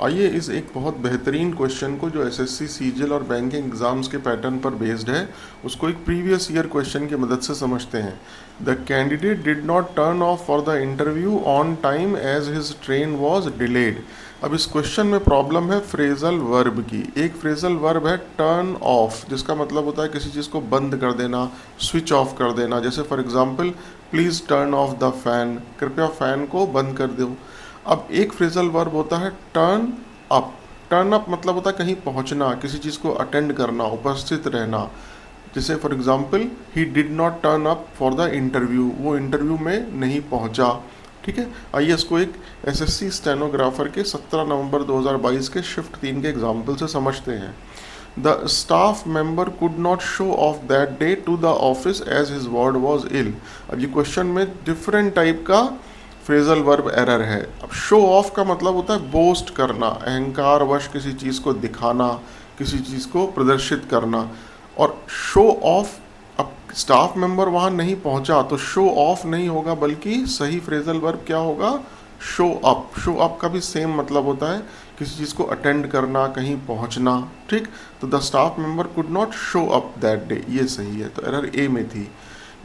आइए इस एक बहुत बेहतरीन क्वेश्चन को जो एसएससी सीजीएल और बैंकिंग एग्जाम्स के पैटर्न पर बेस्ड है उसको एक प्रीवियस ईयर क्वेश्चन की मदद से समझते हैं। The candidate did not turn off for the interview on time as his train was delayed. अब इस क्वेश्चन में प्रॉब्लम है फ्रेजल वर्ब की। एक फ्रेजल वर्ब है टर्न ऑफ, जिसका मतलब होता है किसी चीज़ को बंद कर देना, स्विच ऑफ कर देना। जैसे for example please turn off the fan, कृपया फैन को बंद कर दो। अब एक फ्रेजल वर्ब होता है टर्न अप। टर्न अप मतलब होता है कहीं पहुंचना, किसी चीज़ को अटेंड करना, उपस्थित रहना। जैसे for example he did not turn up for the interview, वो इंटरव्यू में नहीं पहुंचा। ठीक है, आइए इसको एक एसएससी स्टेनोग्राफर के 17 नवंबर 2022 के शिफ्ट 3 के एग्जाम्पल से समझते हैं। The staff member could not show off that day to the office as his ward was ill. अब ये क्वेश्चन में डिफरेंट टाइप का फ्रेजल वर्ब एरर है। अब शो ऑफ का मतलब होता है बोस्ट करना, अहंकार वश किसी चीज़ को दिखाना, किसी चीज़ को प्रदर्शित करना। और शो ऑफ, अब स्टाफ मेंबर वहाँ नहीं पहुँचा तो शो ऑफ नहीं होगा, बल्कि सही फ्रेजल वर्ब क्या होगा, शो अप। शो अप का भी सेम मतलब होता है किसी चीज़ को अटेंड करना, कहीं पहुँचना। ठीक, तो the staff member could not show up that day, ये सही है, तो एरर ए में थी।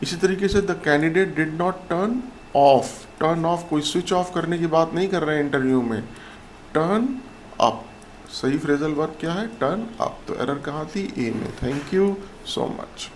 इसी तरीके से the candidate did not turn of. Turn off कोई स्विच ऑफ करने की बात नहीं कर रहे हैं इंटरव्यू में, टर्न अप। सही फ्रेजल वर्ब क्या है, टर्न अप। तो एरर कहाँ थी, ए में। Thank you so much.